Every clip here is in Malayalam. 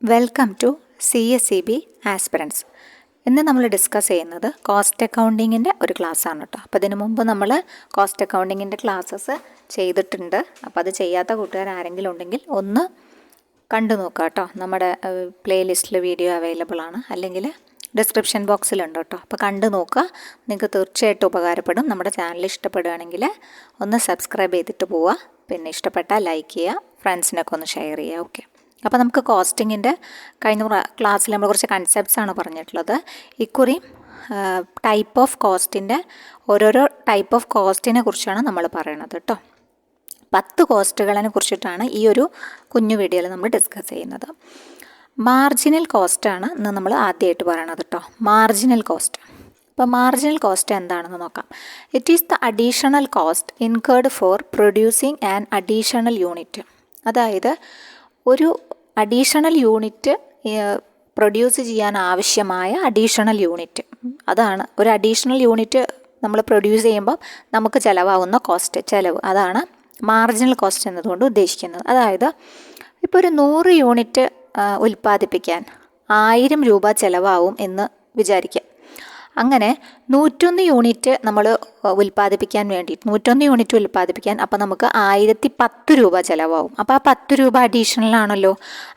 Welcome to CSEB aspirants. ഇന്ന് നമ്മൾ ഡിസ്കസ് ചെയ്യുന്നത് കോസ്റ്റ് അക്കൗണ്ടിങ്ങിൻ്റെ ഒരു ക്ലാസ്സാണ് കേട്ടോ. അപ്പോൾ ഇതിനു മുമ്പ് നമ്മൾ കോസ്റ്റ് അക്കൗണ്ടിങ്ങിൻ്റെ ക്ലാസ്സസ് ചെയ്തിട്ടുണ്ട്. അപ്പോൾ അത് ചെയ്യാത്ത കൂട്ടുകാർ ആരെങ്കിലും ഉണ്ടെങ്കിൽ ഒന്ന് കണ്ടു നോക്കുക കേട്ടോ. നമ്മുടെ പ്ലേലിസ്റ്റിൽ വീഡിയോ അവൈലബിൾ ആണ്, അല്ലെങ്കിൽ ഡിസ്ക്രിപ്ഷൻ ബോക്സിലുണ്ട് കേട്ടോ. അപ്പോൾ കണ്ടു നോക്കുക, നിങ്ങൾക്ക് തീർച്ചയായിട്ടും ഉപകാരപ്പെടും. നമ്മുടെ ചാനൽ ഇഷ്ടപ്പെടുകയാണെങ്കിൽ ഒന്ന് സബ്സ്ക്രൈബ് ചെയ്തിട്ട് പോവുക. പിന്നെ ഇഷ്ടപ്പെട്ടാൽ ലൈക്ക് ചെയ്യുക, ഫ്രണ്ട്സിനൊക്കെ ഒന്ന് ഷെയർ ചെയ്യുക. ഓക്കെ, അപ്പോൾ നമുക്ക് കോസ്റ്റിങ്ങിൻ്റെ കഴിഞ്ഞ ക്ലാസ്സിൽ നമ്മൾ കുറച്ച് കൺസെപ്റ്റ്സ് ആണ് പറഞ്ഞിട്ടുള്ളത്. ഇക്കുറി ടൈപ്പ് ഓഫ് കോസ്റ്റിൻ്റെ ഓരോരോ ടൈപ്പ് ഓഫ് കോസ്റ്റിനെ കുറിച്ചാണ് നമ്മൾ പറയണത് കേട്ടോ. 10 കോസ്റ്റുകളെ കുറിച്ചിട്ടാണ് ഈ ഒരു കുഞ്ഞു വീഡിയോയിൽ നമ്മൾ ഡിസ്കസ് ചെയ്യുന്നത്. മാർജിനൽ കോസ്റ്റാണ് ഇന്ന് നമ്മൾ ആദ്യമായിട്ട് പറയണത് കേട്ടോ. Marginal cost. അപ്പോൾ മാർജിനൽ കോസ്റ്റ് എന്താണെന്ന് നോക്കാം. It is the additional cost incurred for producing an additional unit. അതായത് ഒരു അഡീഷണൽ യൂണിറ്റ് പ്രൊഡ്യൂസ് ചെയ്യാൻ ആവശ്യമായ അഡീഷണൽ യൂണിറ്റ്, അതാണ് ഒരു അഡീഷണൽ യൂണിറ്റ് നമ്മൾ പ്രൊഡ്യൂസ് ചെയ്യുമ്പോൾ നമുക്ക് ചിലവാകുന്ന കോസ്റ്റ്, ചിലവ്, അതാണ് മാർജിനൽ കോസ്റ്റ് എന്നതുകൊണ്ട് ഉദ്ദേശിക്കുന്നത്. അതായത് ഇപ്പോൾ ഒരു 100 യൂണിറ്റ് ഉൽപ്പാദിപ്പിക്കാൻ 1000 രൂപ ചിലവാകും എന്ന് വിചാരിക്കുക. അങ്ങനെ 101 യൂണിറ്റ് നമ്മൾ ഉൽപ്പാദിപ്പിക്കാൻ വേണ്ടിയിട്ട് 101 യൂണിറ്റ് ഉൽപ്പാദിപ്പിക്കാൻ അപ്പോൾ നമുക്ക് 1010 രൂപ ചിലവാകും. അപ്പോൾ ആ 10 രൂപ അഡീഷണൽ ആണല്ലോ.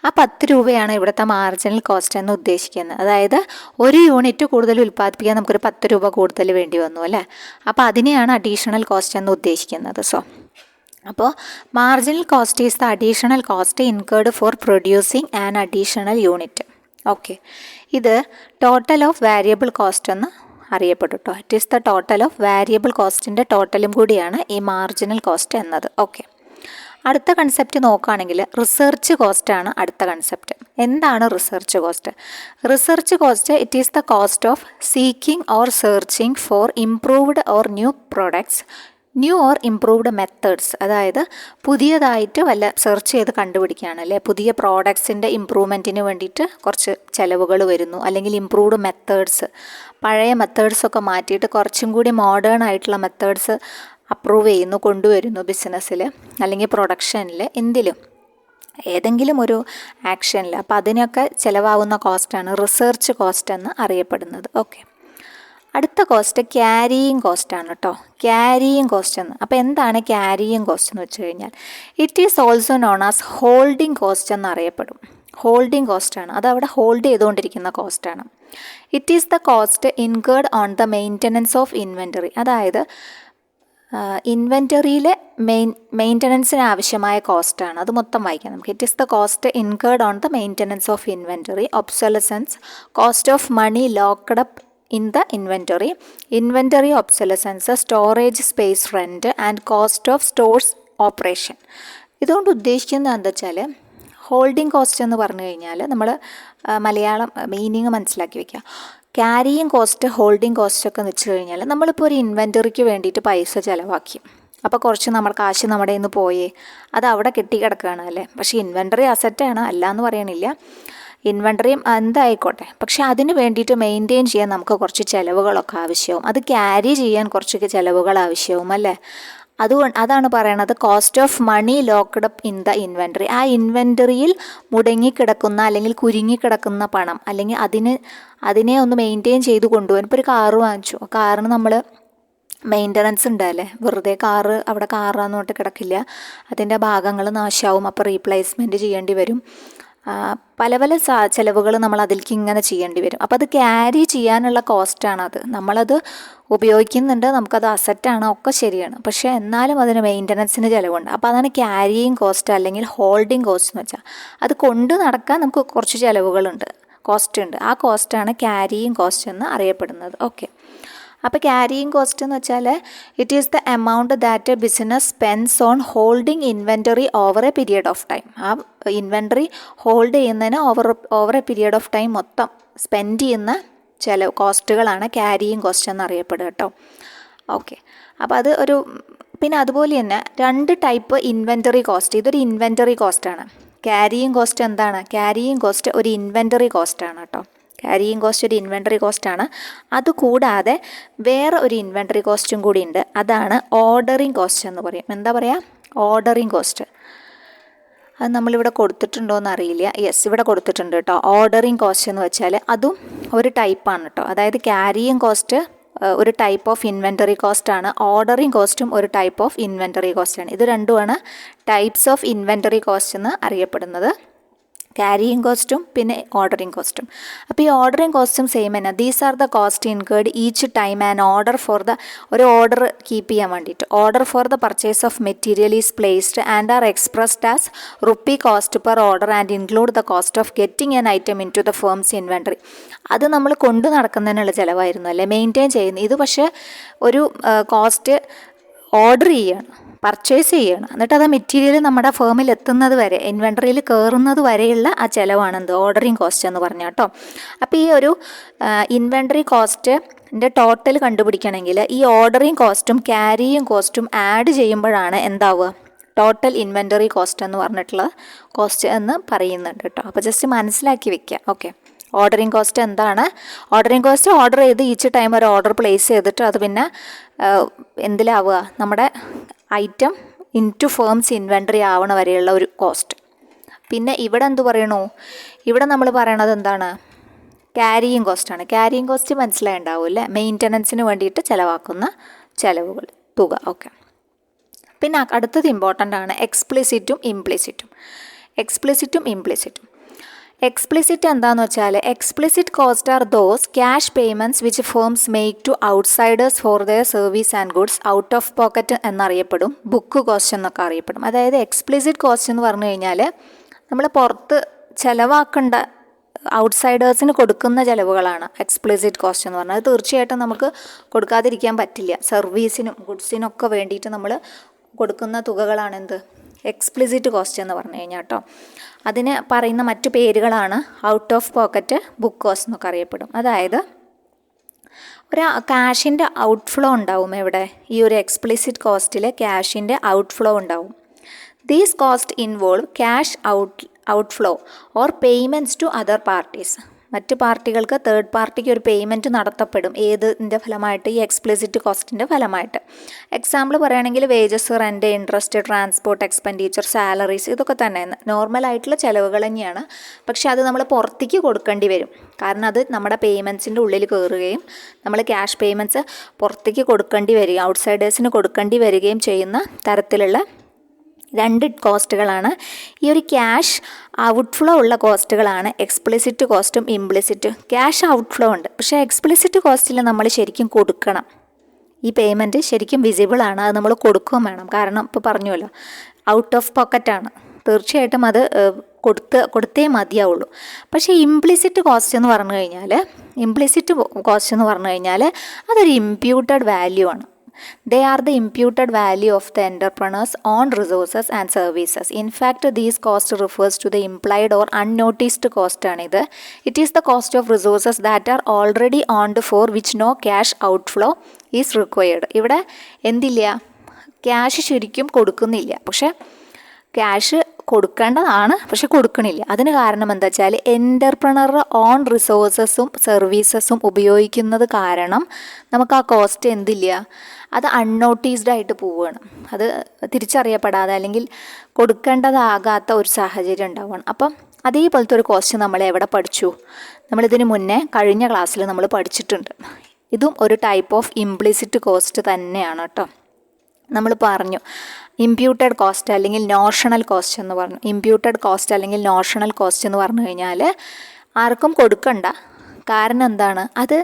ആ 10 രൂപയാണ് ഇവിടുത്തെ മാർജിനൽ കോസ്റ്റ് എന്ന് ഉദ്ദേശിക്കുന്നത്. അതായത് ഒരു യൂണിറ്റ് കൂടുതൽ ഉൽപ്പാദിപ്പിക്കാൻ നമുക്കൊരു 10 രൂപ കൂടുതൽ വേണ്ടി വന്നു അല്ലേ. അപ്പോൾ അതിനെയാണ് അഡീഷണൽ കോസ്റ്റ് എന്ന് ഉദ്ദേശിക്കുന്നത്. അപ്പോൾ marginal cost is the additional cost incurred for producing an additional unit. Okay, ഇത് ടോട്ടൽ ഓഫ് വാരിയബിൾ കോസ്റ്റ് എന്ന് അറിയപ്പെടും കേട്ടോ. It is the total of variable കോസ്റ്റിൻ്റെ ടോട്ടലും കൂടിയാണ് ഈ മാർജിനൽ കോസ്റ്റ് എന്നത്. ഓക്കെ, അടുത്ത കൺസെപ്റ്റ് നോക്കുകയാണെങ്കിൽ റിസർച്ച് കോസ്റ്റ് ആണ് അടുത്ത കൺസെപ്റ്റ്. എന്താണ് research cost? Research cost it is the cost of seeking or searching for improved or new products, new or improved methods. അതായത് പുതിയതായിട്ട് വല്ല സെർച്ച് ചെയ്ത് കണ്ടുപിടിക്കുകയാണ് അല്ലേ. പുതിയ പ്രോഡക്ട്സിൻ്റെ ഇമ്പ്രൂവ്മെൻറ്റിന് വേണ്ടിയിട്ട് കുറച്ച് ചിലവുകൾ വരുന്നു, അല്ലെങ്കിൽ ഇംപ്രൂവ്ഡ് മെത്തേഡ്സ്, പഴയ മെത്തേഡ്സൊക്കെ മാറ്റിയിട്ട് കുറച്ചും കൂടി മോഡേൺ ആയിട്ടുള്ള മെത്തേഡ്സ് അപ്രൂവ് ചെയ്യുന്നു, കൊണ്ടുവരുന്നു ബിസിനസ്സിൽ അല്ലെങ്കിൽ പ്രൊഡക്ഷനിൽ, എന്തിലും ഏതെങ്കിലും ഒരു ആക്ഷനിൽ. അപ്പോൾ അതിനൊക്കെ ചിലവാകുന്ന കോസ്റ്റാണ് റിസർച്ച് കോസ്റ്റ് എന്ന് അറിയപ്പെടുന്നത്. ഓക്കെ, അടുത്ത കോസ്റ്റ് ക്യാരിയിങ് കോസ്റ്റ് ആണ് കേട്ടോ. ക്യാരിയിങ് കോസ്റ്റ് എന്ന്, അപ്പോൾ എന്താണ് ക്യാരിയിങ് കോസ്റ്റ് എന്ന് വെച്ച് കഴിഞ്ഞാൽ it is also known as holding cost എന്നറിയപ്പെടും. ഹോൾഡിംഗ് കോസ്റ്റാണ്, അത് അവിടെ ഹോൾഡ് ചെയ്തുകൊണ്ടിരിക്കുന്ന കോസ്റ്റാണ്. It is the cost incurred on the maintenance of inventory. അതായത് ഇൻവെൻറ്ററിയിലെ മെയിൻ്റനൻസിന് ആവശ്യമായ കോസ്റ്റാണ്. അത് മൊത്തം വായിക്കാം നമുക്ക്. It is the cost incurred on the maintenance of inventory, obsolescence, cost of money locked up in the inventory obsolescence, storage space rent and cost of stores operation. ഇതുകൊണ്ട് ഉദ്ദേശിക്കുന്നത് എന്താ വെച്ചാൽ ഹോൾഡിംഗ് കോസ്റ്റ് എന്ന് പറഞ്ഞു കഴിഞ്ഞാൽ നമ്മൾ മലയാളം മീനിങ് മനസ്സിലാക്കി വെക്കുക. ക്യാരിയിങ് കോസ്റ്റ്, ഹോൾഡിംഗ് കോസ്റ്റ് ഒക്കെ എന്ന് വെച്ച് കഴിഞ്ഞാൽ നമ്മളിപ്പോൾ ഒരു ഇൻവെൻറ്ററിക്ക് വേണ്ടിയിട്ട് പൈസ ചിലവാക്കി, അപ്പോൾ കുറച്ച് നമ്മൾ കാശ് നമ്മുടെ കയ്യിൽ നിന്ന് പോയേ, അത് അവിടെ കെട്ടിക്കിടക്കുകയാണ് അല്ലേ. പക്ഷേ ഇൻവെൻറ്ററി അസറ്റാണ്, അല്ല എന്ന് പറയണില്ല, ഇൻവെൻറ്ററിയും എന്തായിക്കോട്ടെ. പക്ഷെ അതിന് വേണ്ടിയിട്ട് മെയിൻറ്റെയിൻ ചെയ്യാൻ നമുക്ക് കുറച്ച് ചിലവുകളൊക്കെ ആവശ്യവും, അത് ക്യാരി ചെയ്യാൻ കുറച്ചൊക്കെ ചിലവുകൾ ആവശ്യവും അല്ലേ. അതാണ് പറയണത് cost of money locked up in the inventory. ആ ഇൻവെൻറ്ററിയിൽ മുടങ്ങിക്കിടക്കുന്ന അല്ലെങ്കിൽ കുരുങ്ങിക്കിടക്കുന്ന പണം, അല്ലെങ്കിൽ അതിനെ ഒന്ന് മെയിൻറ്റെയിൻ ചെയ്ത് കൊണ്ടുപോകാൻ. ഇപ്പോൾ ഒരു കാറ് വാങ്ങിച്ചു, ആ കാറിന് നമ്മൾ മെയിൻ്റനൻസ് ഉണ്ടല്ലേ, വെറുതെ കാറ് അവിടെ കാറാന്ന് തൊട്ട് കിടക്കില്ല, അതിൻ്റെ ഭാഗങ്ങൾ നാശമാവും, അപ്പോൾ റീപ്ലേസ്മെൻറ്റ് ചെയ്യേണ്ടി വരും. പല പല ചിലവുകൾ നമ്മൾ അതിലേക്ക് ഇങ്ങനെ ചെയ്യേണ്ടി വരും. അപ്പോൾ അത് ക്യാരി ചെയ്യാനുള്ള കോസ്റ്റാണത്. നമ്മളത് ഉപയോഗിക്കുന്നുണ്ട്, നമുക്കത് അസറ്റാണ്, ഒക്കെ ശരിയാണ്, പക്ഷേ എന്നാലും അതിന് മെയിൻ്റനൻസിന് ചിലവുണ്ട്. അപ്പോൾ അതാണ് ക്യാരിയിങ് കോസ്റ്റ് അല്ലെങ്കിൽ ഹോൾഡിംഗ് കോസ്റ്റ് എന്ന് വെച്ചാൽ. അത് കൊണ്ട് നടക്കാൻ നമുക്ക് കുറച്ച് ചിലവുകളുണ്ട്, കോസ്റ്റ് ഉണ്ട്. ആ കോസ്റ്റാണ് ക്യാരിയിങ് കോസ്റ്റ് എന്ന് അറിയപ്പെടുന്നത്. ഓക്കെ, അപ്പോൾ ക്യാരിയിങ് കോസ്റ്റ് എന്ന് വെച്ചാൽ it is the amount that a business spends on holding inventory over a period of time. ആ ഇൻവെൻറ്ററി ഹോൾഡ് ചെയ്യുന്നതിന് over a period of time മൊത്തം സ്പെൻഡ് ചെയ്യുന്ന കോസ്റ്റുകളാണ് ക്യാരിയിങ് കോസ്റ്റ് എന്നറിയപ്പെടുക കേട്ടോ. ഓക്കെ, അപ്പോൾ അത് പിന്നെ അതുപോലെ തന്നെ 2 ടൈപ്പ് ഇൻവെൻറ്ററി കോസ്റ്റ്. ഇതൊരു ഇൻവെൻറ്ററി കോസ്റ്റാണ്. ക്യാരിയിങ് കോസ്റ്റ് എന്താണ്? ക്യാരിയിങ് കോസ്റ്റ് ഒരു ഇൻവെൻറ്ററി കോസ്റ്റാണ് കേട്ടോ. ക്യാരിയിങ് കോസ്റ്റ് ഒരു ഇൻവെൻറ്ററി കോസ്റ്റാണ്. അതുകൂടാതെ വേറെ ഒരു ഇൻവെൻറ്ററി കോസ്റ്റും കൂടി ഉണ്ട്, അതാണ് ഓർഡറിങ് കോസ്റ്റ് എന്ന് പറയും. എന്താ പറയുക? Ordering cost. അത് നമ്മളിവിടെ കൊടുത്തിട്ടുണ്ടോ എന്ന് അറിയില്ല. യെസ്, ഇവിടെ കൊടുത്തിട്ടുണ്ട് കേട്ടോ. ഓർഡറിങ് കോസ്റ്റ് എന്ന് വെച്ചാൽ അതും ഒരു ടൈപ്പാണ് കേട്ടോ. അതായത് ക്യാരിയിങ് കോസ്റ്റ് ഒരു ടൈപ്പ് ഓഫ് ഇൻവെൻറ്ററി കോസ്റ്റ് ആണ്. ഓർഡറിങ് കോസ്റ്റും ഒരു ടൈപ്പ് ഓഫ് ഇൻവെൻറ്ററി കോസ്റ്റ് ആണ്. ഇത് രണ്ടുമാണ് ടൈപ്സ് ഓഫ് ഇൻവെൻറ്ററി കോസ്റ്റ് എന്ന് അറിയപ്പെടുന്നത്. ക്യാരിയിങ് കോസ്റ്റും പിന്നെ ഓർഡറിങ് കോസ്റ്റും. അപ്പോൾ ഈ ഓർഡറിങ് കോസ്റ്റും സെയിം തന്നെ. These are the cost incurred each time and order for the ഒരു ഓർഡർ കീപ്പ് ചെയ്യാൻ വേണ്ടിയിട്ട്. Order for the purchase of material is placed and are expressed as rupee cost per order and include the cost of getting an item into the firm's inventory. അത് നമ്മൾ കൊണ്ടു നടക്കുന്നതിനുള്ള ചിലവായിരുന്നു അല്ലേ, മെയിൻറ്റെയിൻ ചെയ്യുന്നത്. ഇത് പക്ഷേ ഒരു കോസ്റ്റ് ഓർഡർ ചെയ്യുകയാണ്, പർച്ചേസ് ചെയ്യണം, എന്നിട്ട് അത് മെറ്റീരിയൽ നമ്മുടെ ഫേമിൽ എത്തുന്നത് വരെ, ഇൻവെൻറ്ററിയിൽ കയറുന്നത് വരെയുള്ള ആ ചിലവാണെന്ത് ഓർഡറിങ് കോസ്റ്റ് എന്ന് പറഞ്ഞാൽ കേട്ടോ. അപ്പോൾ ഈ ഒരു ഇൻവെൻറ്ററി കോസ്റ്റിൻ്റെ ടോട്ടൽ കണ്ടുപിടിക്കണമെങ്കിൽ ഈ ഓർഡറിങ് കോസ്റ്റും ക്യാരിയിങ് കോസ്റ്റും ആഡ് ചെയ്യുമ്പോഴാണ് എന്താവുക ടോട്ടൽ ഇൻവെൻറ്ററി കോസ്റ്റ് എന്ന് പറഞ്ഞിട്ടുള്ള കോസ്റ്റ് എന്ന് പറയുന്നുണ്ട് കേട്ടോ. അപ്പോൾ ജസ്റ്റ് മനസ്സിലാക്കി വെക്കുക. ഓക്കെ, ഓർഡറിങ് കോസ്റ്റ് എന്താണ്? ഓർഡറിങ് കോസ്റ്റ് ഓർഡർ ചെയ്ത് ഈച്ച് ടൈം ഒരു ഓർഡർ പ്ലേസ് ചെയ്തിട്ട് അത് പിന്നെ എന്തിലാവുക, നമ്മുടെ item into firms inventory ആവണ വരെയുള്ള ഒരു കോസ്റ്റ്. പിന്നെ ഇവിടെ എന്ത് പറയണു, ഇവിടെ നമ്മൾ പറയണത് എന്താണ്, ക്യാരിയിങ് കോസ്റ്റാണ്. ക്യാരിയിങ് കോസ്റ്റ് മനസ്സിലായിട്ടുണ്ടാവില്ലേ, മെയിൻ്റനൻസിന് വേണ്ടിയിട്ട് ചിലവാക്കുന്ന ചിലവുകൾ തുക. ഓക്കെ, പിന്നെ അടുത്തത് ഇമ്പോർട്ടൻ്റ് ആണ് എക്സ്പ്ലിസിറ്റും ഇംപ്ലിസിറ്റും. എക്സ്പ്ലിസിറ്റും ഇംപ്ലിസിറ്റും. എക്സ്പ്ലിസിറ്റ് എന്താണെന്ന് വെച്ചാൽ explicit cost are those cash payments which firms make to outsiders for their service and goods out of pocket എന്നറിയപ്പെടും, ബുക്ക് കോസ്റ്റ് എന്നൊക്കെ അറിയപ്പെടും. അതായത് എക്സ്പ്ലിസിറ്റ് കോസ്റ്റ് എന്ന് പറഞ്ഞു കഴിഞ്ഞാൽ നമ്മൾ പുറത്ത് ചിലവാക്കേണ്ട ഔട്ട്സൈഡേഴ്സിന് കൊടുക്കുന്ന ചിലവുകളാണ് എക്സ്പ്ലിസിറ്റ് കോസ്റ്റ് എന്ന് പറഞ്ഞാൽ. അത് തീർച്ചയായിട്ടും നമുക്ക് കൊടുക്കാതിരിക്കാൻ പറ്റില്ല. സർവീസിനും ഗുഡ്സിനൊക്കെ വേണ്ടിയിട്ട് നമ്മൾ കൊടുക്കുന്ന തുകകളാണ് എന്ത് എക്സ്പ്ലിസിറ്റ് കോസ്റ്റ് എന്ന് പറഞ്ഞു കഴിഞ്ഞാൽ കേട്ടോ. അതിന് പറയുന്ന മറ്റു പേരുകളാണ് out of pocket, book cost എന്നൊക്കെ അറിയപ്പെടും. അതായത് ഒരു ക്യാഷിൻ്റെ ഔട്ട്ഫ്ലോ ഉണ്ടാവും എവിടെ, ഈ ഒരു എക്സ്പ്ലിസിറ്റ് കോസ്റ്റിൽ ക്യാഷിൻ്റെ ഔട്ട്ഫ്ലോ ഉണ്ടാവും. These cost involve cash outflow or payments to other parties. മറ്റ് പാർട്ടികൾക്ക്, തേർഡ് പാർട്ടിക്ക് ഒരു പേയ്മെൻറ്റ് നടത്തപ്പെടും. ഏതിൻ്റെ ഫലമായിട്ട്, ഈ എക്സ്പ്ലിസിറ്റ് കോസ്റ്റിൻ്റെ ഫലമായിട്ട്. എക്സാമ്പിൾ പറയുകയാണെങ്കിൽ wages, rent, interest, transport expenditure, salaries, ഇതൊക്കെ തന്നെ നോർമലായിട്ടുള്ള ചിലവുകൾ തന്നെയാണ്. പക്ഷേ അത് നമ്മൾ പുറത്തേക്ക് കൊടുക്കേണ്ടി വരും. കാരണം അത് നമ്മുടെ പേയ്മെൻറ്റ്സിൻ്റെ ഉള്ളിൽ കയറുകയും നമ്മൾ ക്യാഷ് പേയ്മെൻറ്റ്സ് പുറത്തേക്ക് കൊടുക്കേണ്ടി വരികയും ഔട്ട്സൈഡേഴ്സിന് കൊടുക്കേണ്ടി വരികയും ചെയ്യുന്ന തരത്തിലുള്ള രണ്ട് കോസ്റ്റുകളാണ്. ഈ ഒരു ക്യാഷ് ഔട്ട്ഫ്ലോ ഉള്ള കോസ്റ്റുകളാണ് എക്സ്പ്ലിസിറ്റ് കോസ്റ്റും ഇംപ്ലിസിറ്റ്. ക്യാഷ് ഔട്ട്ഫ്ലോ ഉണ്ട്, പക്ഷേ എക്സ്പ്ലിസിറ്റ് കോസ്റ്റിൽ നമ്മൾ ശരിക്കും കൊടുക്കണം. ഈ പേയ്മെൻറ്റ് ശരിക്കും വിസിബിൾ ആണ്, അത് നമ്മൾ കൊടുക്കുകയും വേണം. കാരണം ഇപ്പോൾ പറഞ്ഞുവല്ലോ ഔട്ട് ഓഫ് പോക്കറ്റാണ്, തീർച്ചയായിട്ടും അത് കൊടുത്തേ മതിയാവുള്ളൂ. പക്ഷേ ഇംപ്ലിസിറ്റ് കോസ്റ്റ് എന്ന് പറഞ്ഞു കഴിഞ്ഞാൽ അതൊരു ഇംപ്യൂട്ടഡ് വാല്യൂ ആണ്. They are the imputed value of the entrepreneur's own resources and services. In fact, these cost refers to the implied or unnoticed cost ആണിത്. It is the cost of resources that are already owned for which no cash outflow is required. ഇവിടെ എന്തില്ല, ക്യാഷ് ശരിക്കും കൊടുക്കുന്നില്ല, പക്ഷെ ക്യാഷ് കൊടുക്കേണ്ടതാണ്, പക്ഷെ കൊടുക്കണില്ല. അതിന് കാരണം എന്താ വെച്ചാൽ എൻ്റർപ്രണറുടെ ഓൺ റിസോഴ്സസും സർവീസസും ഉപയോഗിക്കുന്നത് കാരണം നമുക്ക് ആ കോസ്റ്റ് എന്തില്ല, അത് അൺനോട്ടീസ്ഡ് ആയിട്ട് പോവുകയാണ്. അത് തിരിച്ചറിയപ്പെടാതെ അല്ലെങ്കിൽ കൊടുക്കേണ്ടതാകാത്ത ഒരു സാഹചര്യം ഉണ്ടാവുകയാണ്. അപ്പം അതേപോലത്തെ ഒരു കോസ്റ്റ് നമ്മൾ എവിടെ പഠിച്ചു, നമ്മളിതിന് മുന്നേ കഴിഞ്ഞ ക്ലാസ്സിൽ നമ്മൾ പഠിച്ചിട്ടുണ്ട്. ഇതും ഒരു ടൈപ്പ് ഓഫ് ഇംപ്ലിസിറ്റ് കോസ്റ്റ് തന്നെയാണ് കേട്ടോ. നമ്മൾ പറഞ്ഞു ഇംപ്യൂട്ടഡ് കോസ്റ്റ് അല്ലെങ്കിൽ നോഷണൽ കോസ്റ്റ് എന്ന് പറഞ്ഞു. ഇംപ്യൂട്ടഡ് കോസ്റ്റ് അല്ലെങ്കിൽ നോഷണൽ കോസ്റ്റ് എന്ന് പറഞ്ഞു കഴിഞ്ഞാൽ ആർക്കും കൊടുക്കണ്ട. കാരണം എന്താണ്, അത്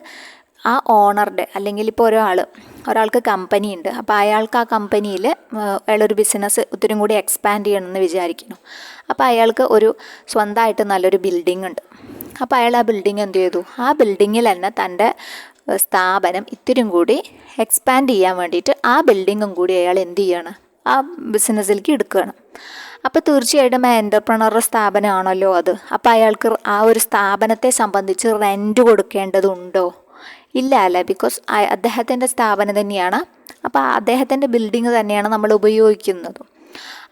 ആ ഓണറുടെ അല്ലെങ്കിൽ ഇപ്പോൾ ഒരാൾക്ക് കമ്പനി ഉണ്ട്, അപ്പോൾ അയാൾക്ക് ആ കമ്പനിയിൽ അയാളൊരു ബിസിനസ് ഒത്തിരി കൂടി എക്സ്പാൻഡ് ചെയ്യണമെന്ന് വിചാരിക്കുന്നു. അപ്പോൾ അയാൾക്ക് ഒരു സ്വന്തമായിട്ട് നല്ലൊരു ബിൽഡിംഗ് ഉണ്ട്. അപ്പോൾ അയാൾ ആ ബിൽഡിംഗ് എന്ത് ചെയ്തു, ആ ബിൽഡിങ്ങിൽ തന്നെ തൻ്റെ സ്ഥാപനം ഇത്തിരി കൂടി എക്സ്പാൻഡ് ചെയ്യാൻ വേണ്ടിയിട്ട് ആ ബിൽഡിങ്ങും കൂടി അയാൾ എന്ത് ചെയ്യാണ്, ആ ബിസിനസ്സിലേക്ക് എടുക്കുകയാണ്. അപ്പോൾ തീർച്ചയായിട്ടും ആ എൻ്റർപ്രണറുടെ സ്ഥാപനമാണല്ലോ അത്. അപ്പോൾ അയാൾക്ക് ആ ഒരു സ്ഥാപനത്തെ സംബന്ധിച്ച് റെൻറ്റ് കൊടുക്കേണ്ടതുണ്ടോ? ഇല്ല അല്ലേ, ബിക്കോസ് അദ്ദേഹത്തിൻ്റെ സ്ഥാപനം തന്നെയാണ്. അപ്പോൾ അദ്ദേഹത്തിൻ്റെ ബിൽഡിങ് തന്നെയാണ് നമ്മൾ ഉപയോഗിക്കുന്നത്.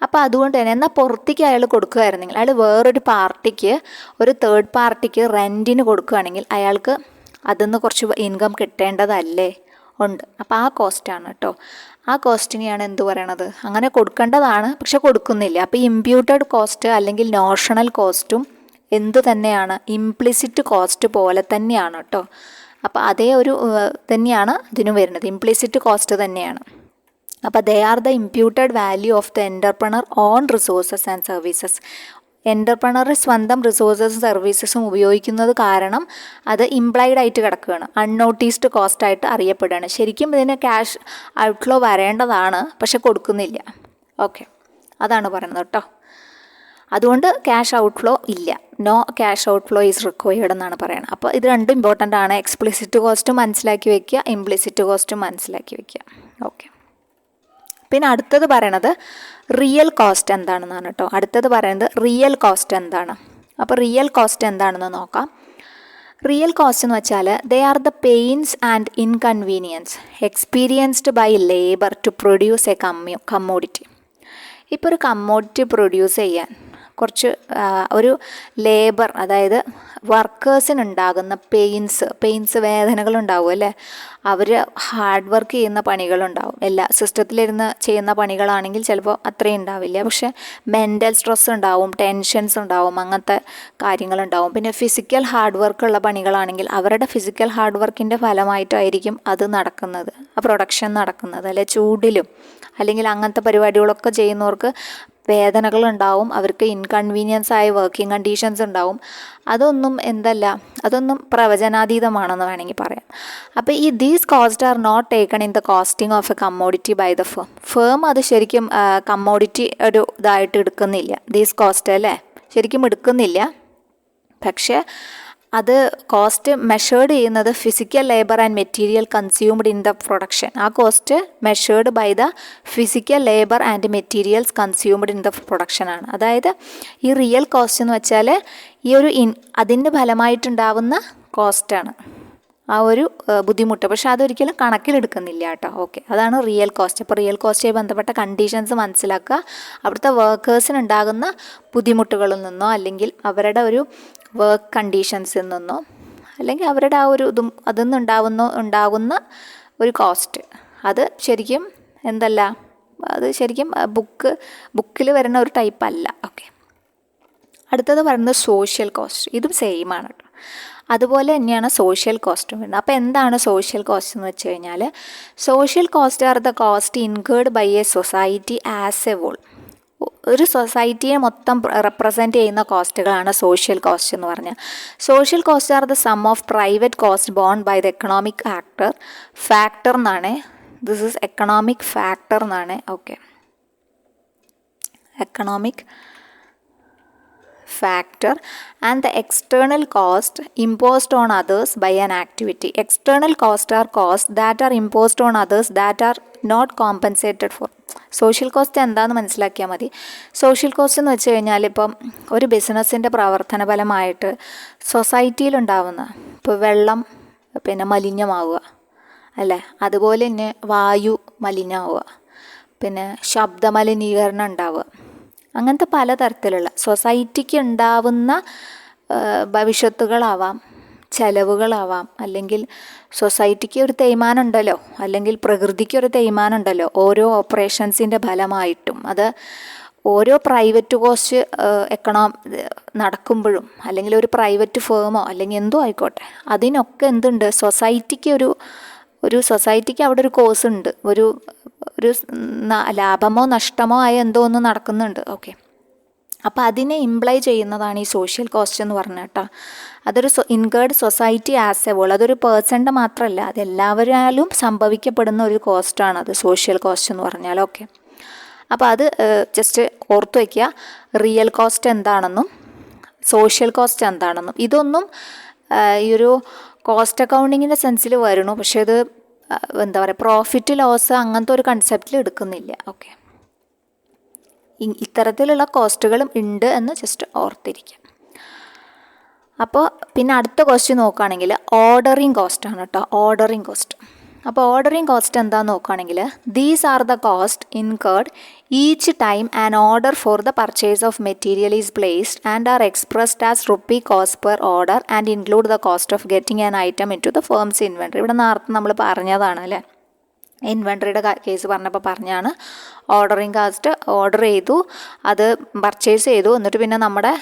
അപ്പോൾ അതുകൊണ്ട് തന്നെ എന്നാൽ പുറത്തേക്ക് അയാൾ കൊടുക്കുകയായിരുന്നെങ്കിൽ, അയാൾ വേറൊരു പാർട്ടിക്ക്, ഒരു തേർഡ് പാർട്ടിക്ക് റെൻറ്റിന് കൊടുക്കുകയാണെങ്കിൽ അയാൾക്ക് അതിൽ നിന്ന് കുറച്ച് ഇൻകം കിട്ടേണ്ടതല്ലേ? ഉണ്ട്. അപ്പോൾ ആ കോസ്റ്റാണ് കേട്ടോ. ആ കോസ്റ്റിനെയാണ് എന്ത് പറയണത്, അങ്ങനെ കൊടുക്കേണ്ടതാണ് പക്ഷെ കൊടുക്കുന്നില്ല. അപ്പോൾ ഇമ്പ്യൂട്ടഡ് കോസ്റ്റ് അല്ലെങ്കിൽ നോഷണൽ കോസ്റ്റും എന്ത് തന്നെയാണ്, ഇംപ്ലിസിറ്റ് കോസ്റ്റ് പോലെ തന്നെയാണ് കേട്ടോ. അപ്പോൾ അതേ ഒരു തന്നെയാണ് ഇതിനും വരുന്നത്, ഇംപ്ലിസിറ്റ് കോസ്റ്റ് തന്നെയാണ്. അപ്പോൾ ദേ are the imputed value of the entrepreneur on resources and services. Entrepreneur സ്വന്തം റിസോഴ്സസും സർവീസസും ഉപയോഗിക്കുന്നത് കാരണം അത് ഇംപ്ലൈഡ് ആയിട്ട് കിടക്കുകയാണ്, അൺനോട്ടീസ്ഡ് കോസ്റ്റ് ആയിട്ട് അറിയപ്പെടുകയാണ്. ശരിക്കും ഇതിന് ക്യാഷ് ഔട്ട്ഫ്ലോ വരേണ്ടതാണ് പക്ഷെ കൊടുക്കുന്നില്ല. ഓക്കെ, അതാണ് പറയുന്നത് കേട്ടോ. അതുകൊണ്ട് ക്യാഷ് ഔട്ട്ഫ്ലോ ഇല്ല, no cash outflow is required എന്നാണ് പറയുന്നത്. അപ്പോൾ ഇത് രണ്ടും ഇമ്പോർട്ടൻ്റ് ആണ്. എക്സ്പ്ലിസിറ്റ് കോസ്റ്റും മനസ്സിലാക്കി വയ്ക്കുക, ഇംപ്ലിസിറ്റ് കോസ്റ്റും മനസ്സിലാക്കി വയ്ക്കുക. ഓക്കെ, പിന്നെ അടുത്തത് പറയണത് റിയൽ കോസ്റ്റ് എന്താണെന്നാണ് കേട്ടോ. അടുത്തത് പറയുന്നത് റിയൽ കോസ്റ്റ് എന്താണ്. അപ്പോൾ റിയൽ കോസ്റ്റ് എന്താണെന്ന് നോക്കാം. റിയൽ കോസ്റ്റ് എന്ന് വെച്ചാൽ they are the pains and inconvenience experienced by labour to produce a commodity. ഇപ്പോൾ ഒരു കമ്മോഡിറ്റി പ്രൊഡ്യൂസ് ചെയ്യാൻ കുറച്ച് ഒരു ലേബർ, അതായത് വർക്കേഴ്സിനുണ്ടാകുന്ന പെയിൻസ് വേദനകളുണ്ടാവും അല്ലേ. അവർ ഹാർഡ് വർക്ക് ചെയ്യുന്ന പണികളുണ്ടാവും. എല്ലാ സിസ്റ്റത്തിലിരുന്ന് ചെയ്യുന്ന പണികളാണെങ്കിൽ ചിലപ്പോൾ അത്രയും ഉണ്ടാവില്ല, പക്ഷെ മെൻ്റൽ സ്ട്രെസ് ഉണ്ടാവും, ടെൻഷൻസ് ഉണ്ടാവും, അങ്ങനത്തെ കാര്യങ്ങളുണ്ടാവും. പിന്നെ ഫിസിക്കൽ ഹാർഡ് വർക്കുള്ള പണികളാണെങ്കിൽ അവരുടെ ഫിസിക്കൽ ഹാർഡ് വർക്കിൻ്റെ ഫലമായിട്ടായിരിക്കും അത് നടക്കുന്നത്, ആ പ്രൊഡക്ഷൻ നടക്കുന്നത്. അല്ലെ ചൂടിലും അല്ലെങ്കിൽ അങ്ങനത്തെ പരിപാടികളൊക്കെ ചെയ്യുന്നവർക്ക് വേദനകളുണ്ടാവും, അവർക്ക് ഇൻകൺവീനിയൻസ് ആയ വർക്കിംഗ് കണ്ടീഷൻസ് ഉണ്ടാവും. അതൊന്നും പ്രവചനാതീതമാണെന്ന് വേണമെങ്കിൽ പറയാം. അപ്പോൾ ഈ these cost are not taken in the costing of a commodity by the firm. അത് ശരിക്കും കമ്മോഡിറ്റി ഒരു ഇതായിട്ട് എടുക്കുന്നില്ല, ദീസ് കോസ്റ്റ് അല്ലേ, ശരിക്കും എടുക്കുന്നില്ല. പക്ഷേ അത് കോസ്റ്റ് മെഷേർഡ് ചെയ്യുന്നത് physical labour and material consumed in the പ്രൊഡക്ഷൻ. ആ cost measured by the physical labour and materials consumed in the പ്രൊഡക്ഷനാണ്. അതായത് ഈ റിയൽ കോസ്റ്റ് എന്ന് വെച്ചാൽ ഈ ഒരു അതിൻ്റെ ഫലമായിട്ടുണ്ടാവുന്ന കോസ്റ്റാണ്, ആ ഒരു ബുദ്ധിമുട്ട്. പക്ഷെ അതൊരിക്കലും കണക്കിലെടുക്കുന്നില്ല കേട്ടോ. ഓക്കെ, അതാണ് റിയൽ കോസ്റ്റ്. അപ്പോൾ റിയൽ കോസ്റ്റുമായി ബന്ധപ്പെട്ട കണ്ടീഷൻസ് മനസ്സിലാക്കുക. അവിടുത്തെ വർക്കേഴ്സിനുണ്ടാകുന്ന ബുദ്ധിമുട്ടുകളിൽ നിന്നോ അല്ലെങ്കിൽ അവരുടെ ഒരു വർക്ക് കണ്ടീഷൻസിൽ നിന്നോ അല്ലെങ്കിൽ അവരുടെ ആ ഒരു അതിൽ നിന്നുണ്ടാകുന്ന ഒരു കോസ്റ്റ്, അത് ശരിക്കും അത് ശരിക്കും ബുക്കിൽ വരുന്ന ഒരു ടൈപ്പ് അല്ല. ഓക്കെ, അടുത്തത് പറയുന്നത് സോഷ്യൽ കോസ്റ്റ്. ഇതും സെയിം ആണ് കേട്ടോ. അതുപോലെ തന്നെയാണ് സോഷ്യൽ കോസ്റ്റും വരുന്നത്. അപ്പോൾ എന്താണ് സോഷ്യൽ കോസ്റ്റ് എന്ന് വെച്ച് കഴിഞ്ഞാൽ, social cost are the cost incurred by a society as a whole. ഒരു സൊസൈറ്റിയെ മൊത്തം റെപ്രസെൻറ്റ് ചെയ്യുന്ന കോസ്റ്റുകളാണ് സോഷ്യൽ കോസ്റ്റ് എന്ന് പറഞ്ഞാൽ. Social cost are the sum of private cost borne by the economic factor എന്നാണ്. ദിസ് ഈസ് എക്കണോമിക് ഫാക്ടർ എന്നാണ്. Okay, economic factor and the external cost imposed on others by an activity. External cost are costs that are imposed on others that are not compensated for. Social cost എന്താണെന്ന് മനസ്സിലാക്കിയാൽ മതി. സോഷ്യൽ കോസ്റ്റ് എന്ന് വെച്ച് കഴിഞ്ഞാൽ ഇപ്പം ഒരു ബിസിനസ്സിൻ്റെ പ്രവർത്തന ഫലമായിട്ട് സൊസൈറ്റിയിലുണ്ടാവുന്ന ഇപ്പോൾ വെള്ളം പിന്നെ മലിനമാവുക അല്ലേ, അതുപോലെ തന്നെ വായു മലിനമാവുക, പിന്നെ ശബ്ദ മലിനീകരണം ഉണ്ടാവുക, അങ്ങനത്തെ പലതരത്തിലുള്ള സൊസൈറ്റിക്ക് ഉണ്ടാവുന്ന ഭവിഷ്യത്തുകളാവാം, ചെലവുകളാവാം, അല്ലെങ്കിൽ സൊസൈറ്റിക്ക് ഒരു തേയ്മാനം ഉണ്ടല്ലോ, അല്ലെങ്കിൽ പ്രകൃതിക്ക് ഒരു തേയ്മാനം ഉണ്ടല്ലോ ഓരോ ഓപ്പറേഷൻസിൻ്റെ ഫലമായിട്ടും. അത് ഓരോ പ്രൈവറ്റ് കോസ്റ്റ് നടക്കുമ്പോഴും അല്ലെങ്കിൽ ഒരു പ്രൈവറ്റ് ഫേമോ അല്ലെങ്കിൽ എന്തോ ആയിക്കോട്ടെ, അതിനൊക്കെ എന്തുണ്ട്, സൊസൈറ്റിക്ക് അവിടെ ഒരു കോസ് ഉണ്ട്, ഒരു ലാഭമോ നഷ്ടമോ ആയ എന്തോ ഒന്ന് നടക്കുന്നുണ്ട്. ഓക്കെ, അപ്പോൾ അതിനെ ഇംപ്ലൈ ചെയ്യുന്നതാണ് ഈ സോഷ്യൽ കോസ്റ്റ് എന്ന് പറഞ്ഞാൽ കേട്ടോ. അതൊരു incurred society as a whole, അതൊരു പേഴ്സൻ്റെ മാത്രമല്ല, അതെല്ലാവരാലും സംഭവിക്കപ്പെടുന്ന ഒരു കോസ്റ്റാണ് അത് സോഷ്യൽ കോസ്റ്റ് എന്ന് പറഞ്ഞാൽ. ഓക്കെ, അപ്പോൾ അത് ജസ്റ്റ് ഓർത്തു വയ്ക്കുക, റിയൽ കോസ്റ്റ് എന്താണെന്നും സോഷ്യൽ കോസ്റ്റ് എന്താണെന്നും. ഇതൊന്നും ഈ ഒരു കോസ്റ്റ് അക്കൗണ്ടിങ്ങിൻ്റെ സെൻസിൽ വരണു, പക്ഷേ ഇത് എന്താ പറയുക, പ്രോഫിറ്റ് ലോസ് അങ്ങനത്തെ ഒരു കൺസെപ്റ്റിൽ എടുക്കുന്നില്ല. ഓക്കെ, ഇത്തരത്തിലുള്ള കോസ്റ്റുകളും ഉണ്ട് എന്ന് ജസ്റ്റ് ഓർത്തിരിക്കുക. അപ്പോൾ പിന്നെ അടുത്ത കോസ്റ്റ് നോക്കുകയാണെങ്കിൽ ഓർഡറിങ് കോസ്റ്റ് ആണ് കേട്ടോ. ഓർഡറിങ് കോസ്റ്റ് അപ്പോൾ ഓർഡറിങ് കോസ്റ്റ് എന്താണെന്ന് നോക്കുകയാണെങ്കിൽ these are the cost incurred each time an order for the purchase of material is placed and are expressed as rupee cost per order and include the cost of getting an item into the firm's inventory. ഇവിടെ നേരത്തെ നമ്മൾ പറഞ്ഞതാണ് അല്ലേ, ഇൻവെൻട്രിയുടെ കേസ് പറഞ്ഞപ്പോൾ പറഞ്ഞാണ് ഓർഡറിങ് കാസ്റ്റ്. ഓർഡർ ചെയ്തു, അത് പർച്ചേസ് ചെയ്തു, എന്നിട്ട് പിന്നെ നമ്മുടെ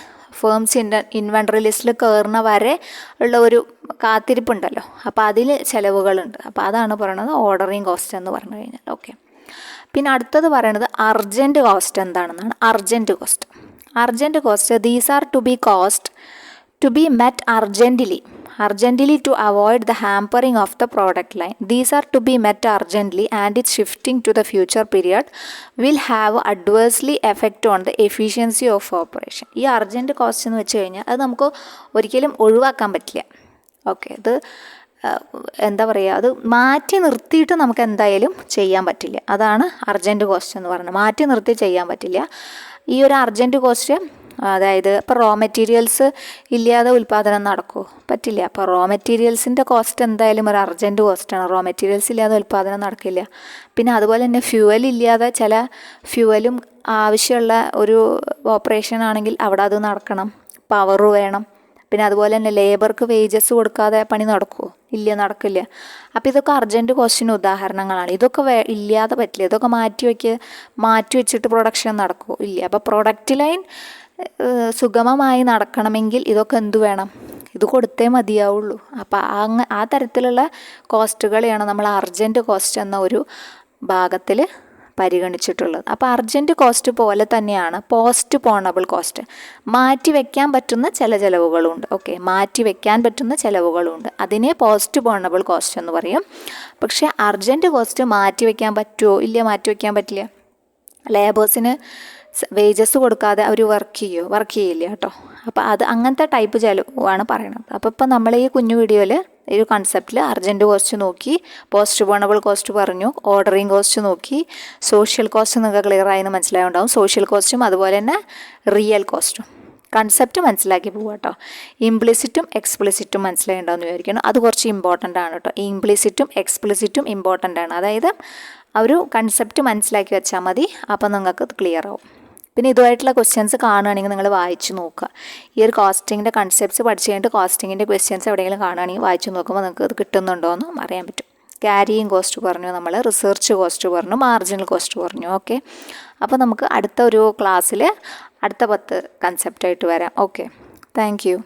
ഫേംസ് ഇൻവെൻട്രി ലിസ്റ്റിൽ കയറുന്ന വരെ ഉള്ള ഒരു കാത്തിരിപ്പുണ്ടല്ലോ, അപ്പോൾ അതിൽ ചിലവുകളുണ്ട്. അപ്പോൾ അതാണ് പറയുന്നത് ഓർഡറിങ് കോസ്റ്റ് എന്ന് പറഞ്ഞു കഴിഞ്ഞാൽ. ഓക്കെ, പിന്നെ അടുത്തത് പറയുന്നത് അർജൻറ്റ് കോസ്റ്റ് എന്താണെന്നാണ്. Urgent cost these are to be cost to be met urgently to avoid the hampering of the product line. These are to be met urgently and its shifting to the future period will have adversely effect on the efficiency of operation. ഈ അർജൻറ്റ് കോസ്റ്റ് എന്ന് വെച്ച് കഴിഞ്ഞാൽ അത് നമുക്ക് ഒരിക്കലും ഒഴിവാക്കാൻ പറ്റില്ല. ഓക്കെ, ഇത് എന്താ പറയുക, അത് മാറ്റി നിർത്തിയിട്ട് നമുക്ക് എന്തായാലും ചെയ്യാൻ പറ്റില്ല. അതാണ് അർജൻറ്റ് കോസ്റ്റ് എന്ന് പറയുന്നത്. മാറ്റി നിർത്തി ചെയ്യാൻ പറ്റില്ല. ഈ ഒരു അർജൻറ്റ് കോസ്റ്റ് അതായത് ഇപ്പോൾ റോ മെറ്റീരിയൽസ് ഇല്ലാതെ ഉൽപ്പാദനം നടക്കുമോ? പറ്റില്ല. അപ്പോൾ റോ മെറ്റീരിയൽസിൻ്റെ കോസ്റ്റ് എന്തായാലും ഒരു അർജൻറ്റ് കോസ്റ്റാണ്. റോ മെറ്റീരിയൽസ് ഇല്ലാതെ ഉൽപ്പാദനം നടക്കില്ല. പിന്നെ അതുപോലെ തന്നെ ഫ്യൂവൽ ഇല്ലാതെ ചില ഫ്യൂവലും ആവശ്യമുള്ള ഒരു ഓപ്പറേഷൻ ആണെങ്കിൽ അവിടെ അത് നടക്കണം, പവർ വേണം. പിന്നെ അതുപോലെ തന്നെ ലേബർക്ക് വേജസ് കൊടുക്കാതെ പണി നടക്കുമോ? ഇല്ല, നടക്കില്ല. അപ്പോൾ ഇതൊക്കെ അർജൻറ്റ് കോസ്റ്റിന് ഉദാഹരണങ്ങളാണ്. ഇതൊക്കെ ഇല്ലാതെ പറ്റില്ല. ഇതൊക്കെ മാറ്റി വെച്ചിട്ട് പ്രൊഡക്ഷൻ നടക്കുമോ? ഇല്ല. അപ്പോൾ പ്രൊഡക്റ്റ് ലൈൻ സുഗമമായി നടക്കണമെങ്കിൽ ഇതൊക്കെ എന്തു വേണം? ഇത് കൊടുത്തേ മതിയാവുള്ളൂ. അപ്പോൾ ആ തരത്തിലുള്ള കോസ്റ്റുകളെയാണ് നമ്മൾ അർജൻറ്റ് കോസ്റ്റ് എന്ന ഒരു ഭാഗത്തിൽ പരിഗണിച്ചിട്ടുള്ളത്. അപ്പോൾ അർജൻറ്റ് കോസ്റ്റ് പോലെ തന്നെയാണ് പോസ്റ്റ് പോണബിൾ കോസ്റ്റ്. മാറ്റി വയ്ക്കാൻ പറ്റുന്ന ചില ചിലവുകളുണ്ട്. ഓക്കെ, മാറ്റി വയ്ക്കാൻ പറ്റുന്ന ചിലവുകളുണ്ട്. അതിനെ പോസ്റ്റ് പോണബിൾ കോസ്റ്റ് എന്ന് പറയും. പക്ഷേ അർജൻറ്റ് കോസ്റ്റ് മാറ്റി വയ്ക്കാൻ പറ്റുമോ? ഇല്ല, മാറ്റി വയ്ക്കാൻ പറ്റില്ല. ലേബേഴ്സിന് വേജസ് കൊടുക്കാതെ അവർ വർക്ക് ചെയ്യില്ല കേട്ടോ. അപ്പോൾ അങ്ങനത്തെ ടൈപ്പ് ചിലവാണ് പറയണത്. അപ്പോൾ ഇപ്പോൾ നമ്മൾ ഈ കുഞ്ഞു വീഡിയോയിൽ ഒരു കൺസെപ്റ്റിൽ അർജൻറ്റ് കോസ്റ്റ് നോക്കി, പോസ്റ്റ് പോണബിൾ കോസ്റ്റ് പറഞ്ഞു, ഓർഡറിങ് കോസ്റ്റ് നോക്കി, സോഷ്യൽ കോസ്റ്റ് നിങ്ങൾക്ക് ക്ലിയർ ആയെന്ന് മനസ്സിലായിട്ടുണ്ടാവും. സോഷ്യൽ കോസ്റ്റും അതുപോലെ തന്നെ റിയൽ കോസ്റ്റും കൺസെപ്റ്റ് മനസ്സിലാക്കി പോവുക കേട്ടോ. ഇംപ്ലിസിറ്റും എക്സ്പ്ലിസിറ്റും മനസ്സിലായിട്ടുണ്ടാവും എന്ന് വിചാരിക്കണം. അത് കുറച്ച് ഇമ്പോർട്ടൻ്റ് ആണ് കേട്ടോ. ഇംപ്ലിസിറ്റും എക്സ്പ്ലിസിറ്റും ഇമ്പോർട്ടൻ്റ് ആണ്. അതായത് ഒരു കൺസെപ്റ്റ് മനസ്സിലാക്കി വെച്ചാൽ മതി, അപ്പോൾ നിങ്ങൾക്ക് അത് ക്ലിയർ ആവും. പിന്നെ ഇതുമായിട്ടുള്ള ക്വസ്റ്റ്യൻസ് കാണുകയാണെങ്കിൽ നിങ്ങൾ വായിച്ച് നോക്കുക. ഈ ഒരു കോസ്റ്റിങ്ങിൻ്റെ കൺസെപ്റ്റ്സ് പഠിച്ച് കഴിഞ്ഞിട്ട് കോസ്റ്റിങ്ങിൻ്റെ ക്വസ്റ്റ്യൻസ് എവിടെയെങ്കിലും കാണുകയാണെങ്കിൽ വായിച്ച് നോക്കുമ്പോൾ നിങ്ങൾക്ക് അത് കിട്ടുന്നുണ്ടോ എന്ന് അറിയാൻ പറ്റും. ക്യാരിയിങ് കോസ്റ്റ് പറഞ്ഞു, നമ്മൾ റിസർച്ച് കോസ്റ്റ് പറഞ്ഞു, മാർജിനൽ കോസ്റ്റ് പറഞ്ഞു. ഓക്കെ, അപ്പോൾ നമുക്ക് അടുത്ത ഒരു ക്ലാസ്സിൽ അടുത്ത 10 കൺസെപ്റ്റായിട്ട് വരാം. Okay, thank you.